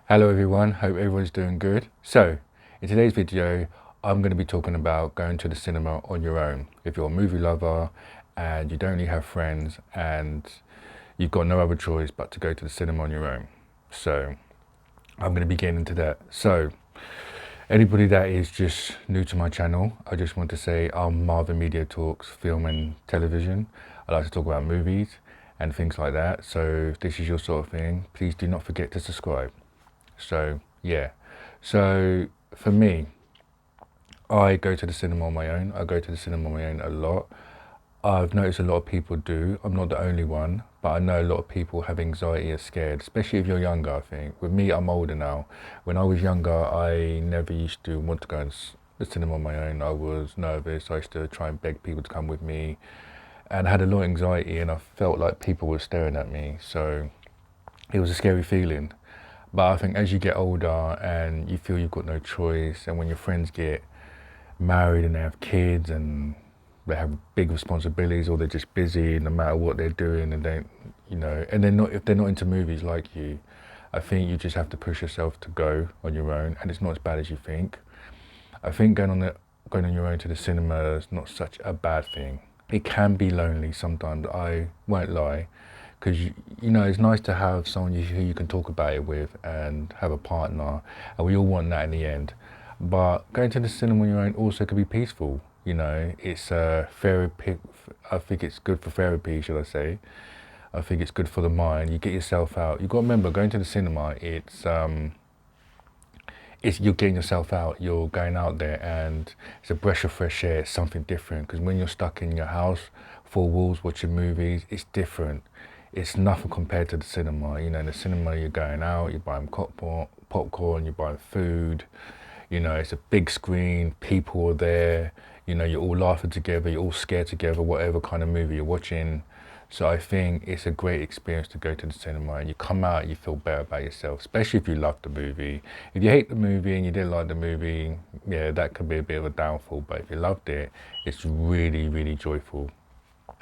Hello everyone, hope everyone's doing good. So, in today's video, I'm going to be talking about going to the cinema on your own. If you're a movie lover and you don't really have friends and you've got no other choice but to go to the cinema on your own. So, I'm going to be getting into that. So, anybody that is just new to my channel, I just want to say I'm Marvin Media Talks Film and Television. I like to talk about movies and things like that. So, if this is your sort of thing, please do not forget to subscribe. So yeah, so for me, I go to the cinema on my own. I go to the cinema on my own a lot. I've noticed a lot of people do. I'm not the only one, but I know a lot of people have anxiety or scared, especially if you're younger, I think. With me, I'm older now. When I was younger, I never used to want to go to the cinema on my own. I was nervous. I used to try and beg people to come with me and I had a lot of anxiety and I felt like people were staring at me. So it was a scary feeling. But I think as you get older and you feel you've got no choice, and when your friends get married and they have kids and they have big responsibilities or they're just busy no matter what they're doing and they, and they're not, if they're not into movies like you, I think you just have to push yourself to go on your own, and it's not as bad as you think. I think going on your own to the cinema is not such a bad thing. It can be lonely sometimes, I won't lie, because it's nice to have someone who you can talk about it with and have a partner, and we all want that in the end. But going to the cinema on your own also could be peaceful. It's therapy. I think it's good for therapy, should I say. I think it's good for the mind. You get yourself out. You've got to remember, going to the cinema, it's you're getting yourself out, you're going out there, and it's a breath of fresh air. It's something different, because when you're stuck in your house, four walls, watching movies, it's different. It's nothing compared to the cinema. In the cinema, you're going out, you're buying popcorn, you're buying food. It's a big screen, people are there, you're all laughing together, you're all scared together, whatever kind of movie you're watching. So I think it's a great experience to go to the cinema, and you come out, you feel better about yourself, especially if you love the movie. If you hate the movie and you didn't like the movie, yeah, that could be a bit of a downfall. But if you loved it, it's really, really joyful.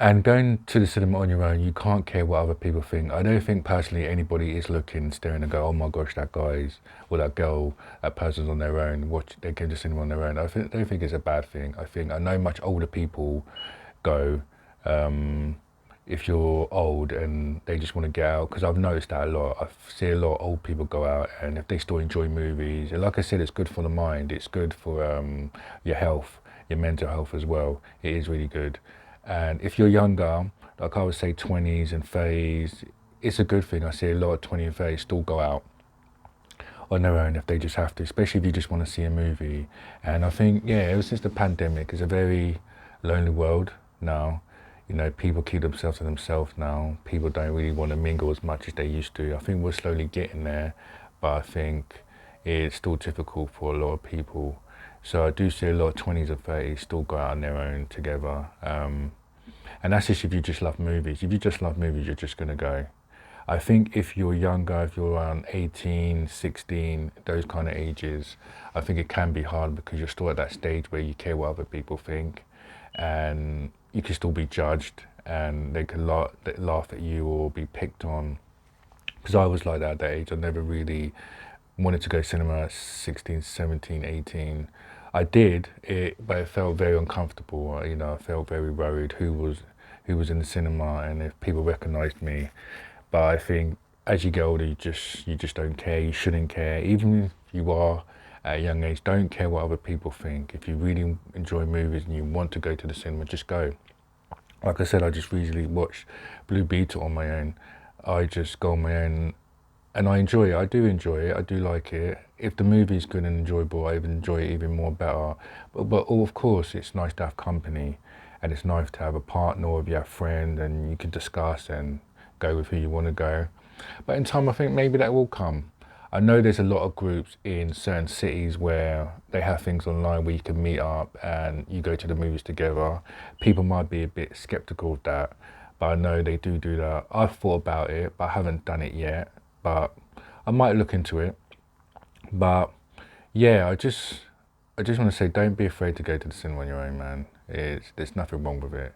And going to the cinema on your own, you can't care what other people think. I don't think personally anybody is looking, staring and go, oh my gosh, that guy's or that girl, that person's on their own, they go to the cinema on their own. Don't think it's a bad thing. I know much older people go, if you're old and they just want to get out, because I've noticed that a lot. I see a lot of old people go out, and if they still enjoy movies, and like I said, it's good for the mind, it's good for your health, your mental health as well. It is really good. And if you're younger, like I would say 20s and 30s, it's a good thing. I see a lot of 20 and 30s still go out on their own if they just have to, especially if you just want to see a movie. And I think, yeah, ever since the pandemic, it's a very lonely world now. People keep themselves to themselves now. People don't really want to mingle as much as they used to. I think we're slowly getting there, but I think it's still difficult for a lot of people. So I do see a lot of 20s and 30s still go out on their own together. And that's just if you just love movies. If you just love movies, you're just going to go. I think if you're younger, if you're around 18, 16, those kind of ages, I think it can be hard because you're still at that stage where you care what other people think, and you can still be judged, and they can laugh at you or be picked on. Because I was like that at that age. I never really wanted to go cinema at 16, 17, 18. I did it, but it felt very uncomfortable. I felt very worried who was in the cinema and if people recognized me. But I think as you get older, you just don't care. You shouldn't care. Even if you are at a young age, don't care what other people think. If you really enjoy movies and you want to go to the cinema, just go. Like I said, I just recently watched Blue Beetle on my own. I just go on my own and I enjoy it. I do enjoy it. I do like it. If the movie's good and enjoyable, I even enjoy it even more better. But of course, it's nice to have company, and it's nice to have a partner or if you have a friend and you can discuss and go with who you want to go. But in time, I think maybe that will come. I know there's a lot of groups in certain cities where they have things online where you can meet up and you go to the movies together. People might be a bit skeptical of that, but I know they do that. I've thought about it, but I haven't done it yet. But I might look into it. But yeah, I just want to say, don't be afraid to go to the cinema on your own, man. There's nothing wrong with it,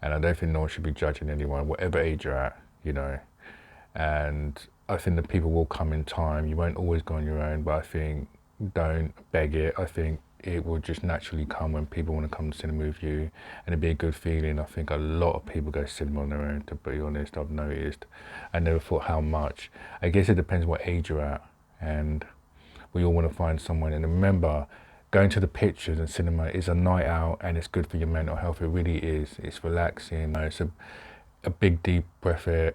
and I don't think no one should be judging anyone, whatever age you're at, And I think the people will come in time. You won't always go on your own, but I think don't beg it. I think it will just naturally come when people want to come to cinema with you, and it'd be a good feeling. I think a lot of people go to cinema on their own, to be honest. I've noticed. I never thought how much. I guess it depends what age you're at, and we all want to find someone. And remember, going to the pictures and cinema is a night out, and it's good for your mental health. It really is. It's relaxing. It's a big deep breath air,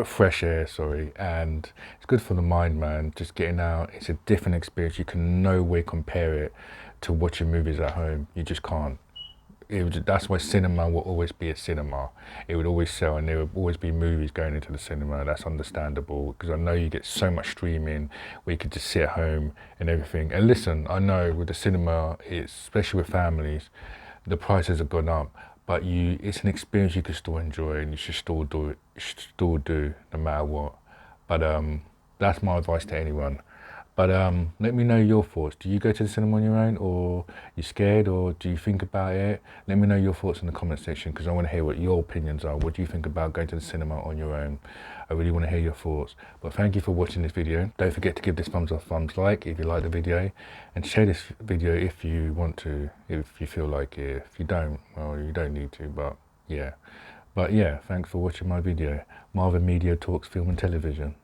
fresh air, sorry, and it's good for the mind, man. Just getting out, it's a different experience. You can no way compare it to watching movies at home. You just can't. That's why cinema will always be a cinema. It would always sell, and there would always be movies going into the cinema. That's understandable, because I know you get so much streaming where you could just sit at home and everything. And listen, I know with the cinema, especially with families, the prices have gone up, but it's an experience you can still enjoy, and you should still do it. You should still do no matter what. But that's my advice to anyone. But let me know your thoughts. Do you go to the cinema on your own, or you scared, or do you think about it? Let me know your thoughts in the comment section, because I want to hear what your opinions are. What do you think about going to the cinema on your own? I really want to hear your thoughts. But thank you for watching this video. Don't forget to give this thumbs up, thumbs like if you like the video, and share this video if you want to, if you feel like it. If you don't, well, you don't need to, but yeah. But yeah, thanks for watching my video. Marvin Media Talks Film and Television.